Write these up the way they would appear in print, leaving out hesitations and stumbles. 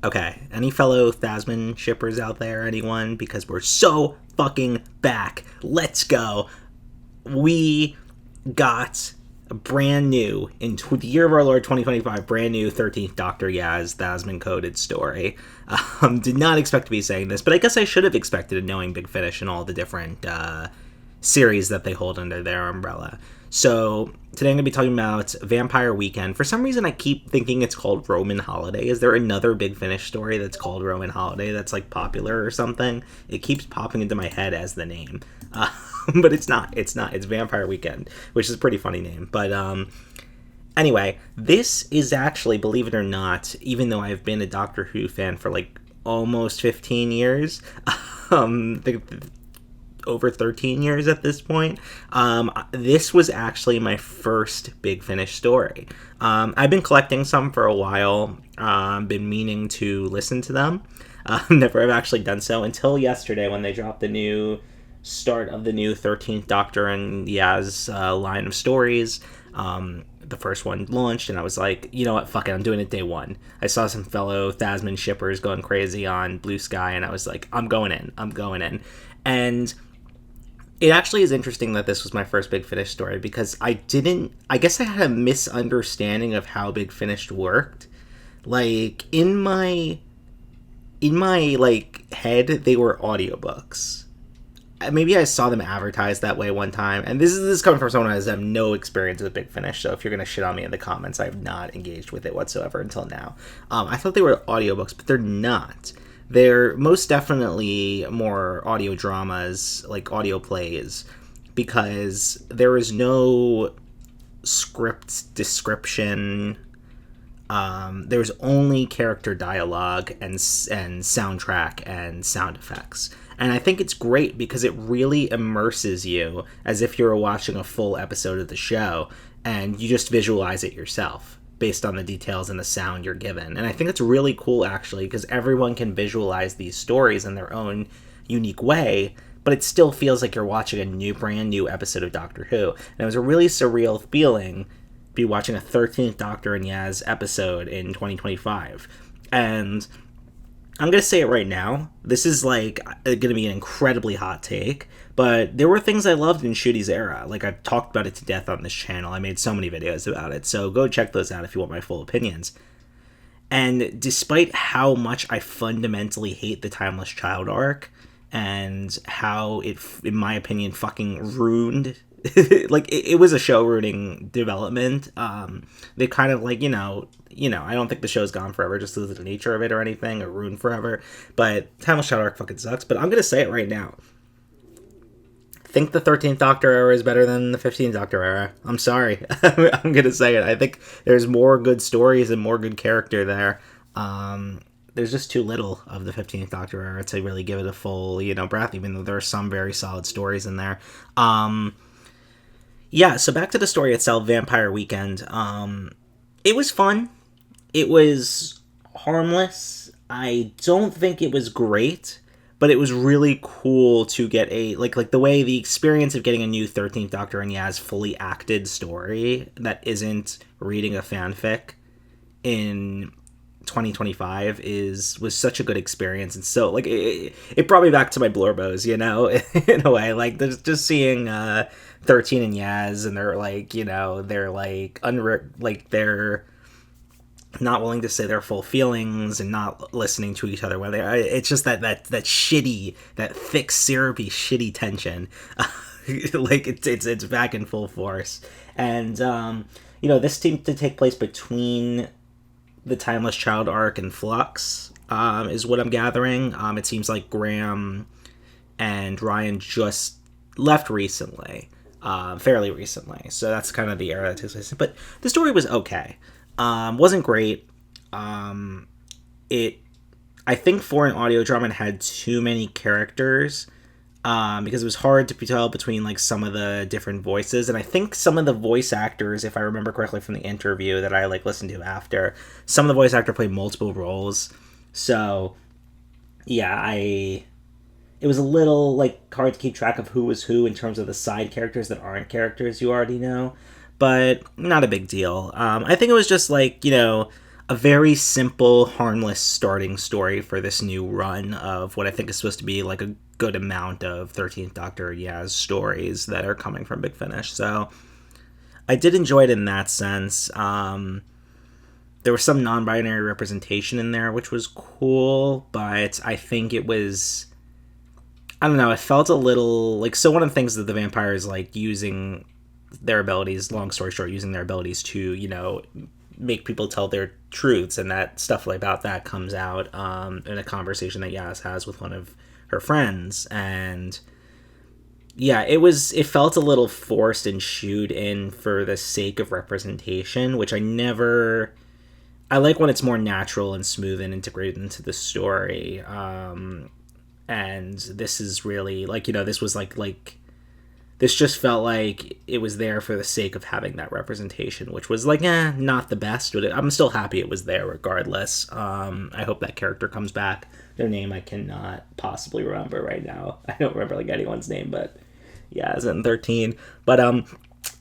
Okay, any fellow Thasmin shippers out there? Anyone? Because we're so fucking back. Let's go. We got a brand new, in the year of our Lord 2025, brand new 13th Doctor Yaz Thasmin coded story. Did not expect to be saying this, but I guess I should have expected it, knowing Big Finish and all the different series that they hold under their umbrella. So today I'm going to be talking about Vampire Weekend. For some reason, I keep thinking it's called Roman Holiday. Is there another Big Finish story that's called Roman Holiday that's like popular or something? It keeps popping into my head as the name. But it's not. It's Vampire Weekend, which is a pretty funny name. But anyway, this is actually, believe it or not, even though I've been a Doctor Who fan for like almost 15 years, over 13 years at this point, this was actually my first Big Finish story. I've been collecting some for a while, been meaning to listen to them. Never have actually done so until yesterday when they dropped the new start of the new 13th Doctor and Yaz line of stories. The first one launched, and I was like, you know what, fuck it, I'm doing it day one. I saw some fellow Thasmin shippers going crazy on Blue Sky, and I was like, I'm going in. And it actually is interesting that this was my first Big Finish story, because I guess I had a misunderstanding of how Big Finish worked. Like, in my like head, they were audiobooks. Maybe I saw them advertised that way one time, and this is coming from someone who has no experience with Big Finish, so if you're gonna shit on me in the comments, I have not engaged with it whatsoever until now. I thought they were audiobooks, but they're not. They're most definitely more audio dramas, like audio plays, because there is no script description. There's only character dialogue and soundtrack and sound effects. And I think it's great because it really immerses you as if you're watching a full episode of the show, and you just visualize it yourself based on the details and the sound you're given. And I think it's really cool, actually, because everyone can visualize these stories in their own unique way, but it still feels like you're watching a brand new episode of Doctor Who. And it was a really surreal feeling to be watching a 13th Doctor and Yaz episode in 2025. And I'm going to say it right now. This is like going to be an incredibly hot take, but there were things I loved in Ncudi's era. Like, I've talked about it to death on this channel. I made so many videos about it, so go check those out if you want my full opinions. And despite how much I fundamentally hate the Timeless Child arc, and how it, in my opinion, fucking ruined like it was a show ruining development. They kind of like, you know, I don't think the show's gone forever just because of the nature of it or anything, or ruined forever, but Timeless Child arc fucking sucks. But I'm gonna say it right now. I think the 13th Doctor era is better than the 15th Doctor era. I'm sorry. I'm gonna say it. I think there's more good stories and more good character there. There's just too little of the 15th Doctor era to really give it a full, breath, even though there are some very solid stories in there. Yeah, so back to the story itself, Vampire Weekend. It was fun. It was harmless. I don't think it was great, but it was really cool to get a, like the way the experience of getting a new 13th Doctor and Yaz fully acted story that isn't reading a fanfic in 2025 was such a good experience. And so, like, it brought me back to my Blorbos, in a way. Like, just seeing 13 and Yaz, and they're like, they're not willing to say their full feelings and not listening to each other when it's just that shitty, that thick, syrupy, shitty tension. Like, it's back in full force. And this seemed to take place between the Timeless Child arc and Flux, is what I'm gathering. It seems like Graham and Ryan just left recently, fairly recently. So that's kind of the era that takes place. But the story was okay. Wasn't great. I think for an audio drama, it had too many characters, because it was hard to tell between, like, some of the different voices. And I think some of the voice actors, if I remember correctly from the interview that I, listened to after, some of the voice actor played multiple roles. So, yeah, it was a little, hard to keep track of who was who in terms of the side characters that aren't characters you already know. But not a big deal. I think it was just, a a very simple, harmless starting story for this new run of what I think is supposed to be like a good amount of 13th Doctor Yaz stories that are coming from Big Finish. So I did enjoy it in that sense. There was some non-binary representation in there, which was cool, but I think it was, I don't know, it felt a little like, so one of the things that the vampires like using their abilities, long story short, using their abilities to, you know, make people tell their truths, and that stuff about that comes out in a conversation that Yaz has with one of her friends. And yeah, it felt a little forced and shooed in for the sake of representation, which I like when it's more natural and smooth and integrated into the story. And this is really like, you know, this was like this just felt like it was there for the sake of having that representation, which was like, not the best, but I'm still happy it was there regardless. I hope that character comes back. Their name I cannot possibly remember right now. I don't remember like anyone's name, but yeah, it's in 13. But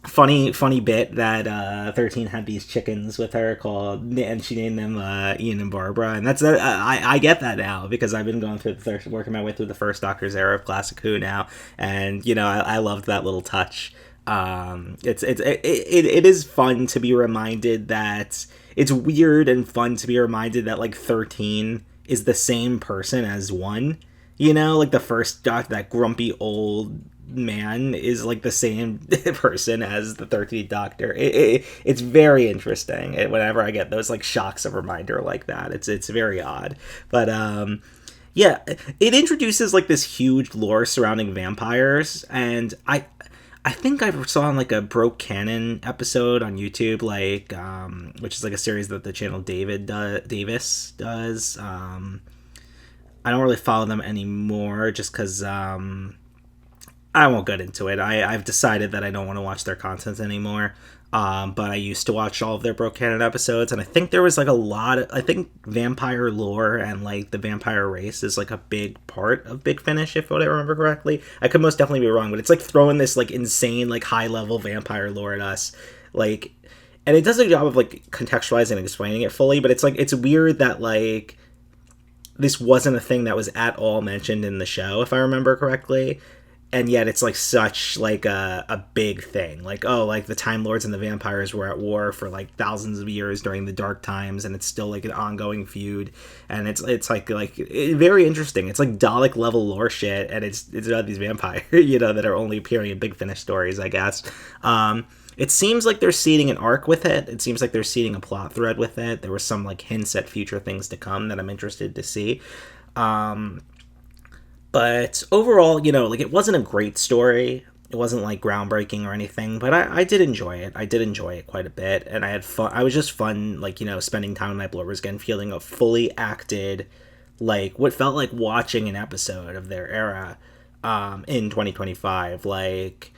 funny bit that 13 had these chickens with her called, and she named them Ian and Barbara, and that's I get that now because I've been going through working my way through the first Doctor's era of Classic Who now, and you know I loved that little touch. It is fun to be reminded that it's weird and fun to be reminded that like 13 is the same person as 1. You know, like the first Doctor, that grumpy old man, is like the same person as the 13th Doctor. It's very interesting whenever I get those like shocks of reminder like that. It's very odd, but yeah, it introduces like this huge lore surrounding vampires, and I think I saw on like a Broke Canon episode on YouTube, like which is like a series that the channel Davis does. I don't really follow them anymore just because I won't get into it. I've decided that I don't want to watch their content anymore. But I used to watch all of their Broke Canon episodes, and I think there was like a lot of, I think vampire lore and like the vampire race is like a big part of Big Finish, if I remember correctly. I could most definitely be wrong, but it's like throwing this like insane like high level vampire lore at us, like, and it does a job of like contextualizing and explaining it fully. But it's like, it's weird that like this wasn't a thing that was at all mentioned in the show, if I remember correctly. And yet it's like such like a big thing, like, oh, like the Time Lords and the vampires were at war for like thousands of years during the dark times, and it's still like an ongoing feud, and it's very interesting. It's like Dalek level lore shit, and it's about these vampires, you know, that are only appearing in Big Finish stories, I guess. It seems like they're seeding an arc with it. It seems like they're seeding a plot thread with it. There were some like hints at future things to come that I'm interested to see. But overall, you know, like it wasn't a great story. It wasn't like groundbreaking or anything, but I did enjoy it. I did enjoy it quite a bit, and I had fun. I was just fun, like, you know, spending time with my blowers again, feeling a fully acted, like what felt like watching an episode of their era in 2025. Like,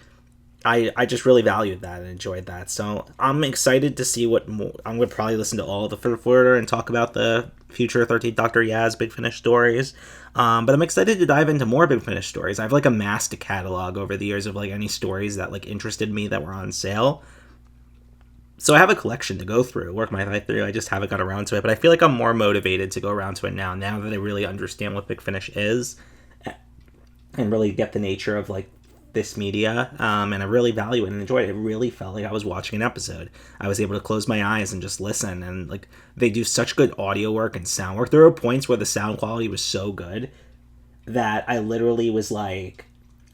I just really valued that and enjoyed that. So I'm excited to see what more. I'm going to probably listen to all of the fifth order and talk about the future 13th Doctor Yaz Big Finish stories. But I'm excited to dive into more Big Finish stories. I've like amassed a catalog over the years of like any stories that like interested me that were on sale. So I have a collection to go through, work my way through. I just haven't got around to it, but I feel like I'm more motivated to go around to it now that I really understand what Big Finish is and really get the nature of like this media, and I really value it and enjoy it. It really felt like I was watching an episode. I was able to close my eyes and just listen, and like they do such good audio work and sound work. There were points where the sound quality was so good that I literally was like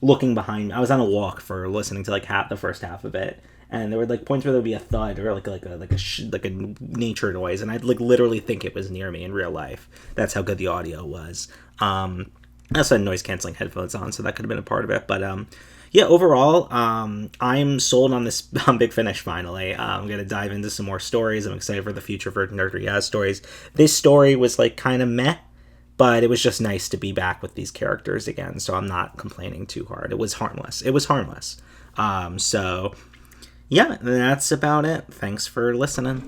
looking behind. I was on a walk for listening to like the first half of it, and there were like points where there would be a thud or like a nature noise, and I'd like literally think it was near me in real life. That's how good the audio was. I also had noise canceling headphones on, so that could have been a part of it. But yeah, overall, I'm sold on this on Big Finish finally. I'm going to dive into some more stories. I'm excited for the future for Nerd Yaz stories. This story was like kind of meh, but it was just nice to be back with these characters again, so I'm not complaining too hard. It was harmless. So, yeah, that's about it. Thanks for listening.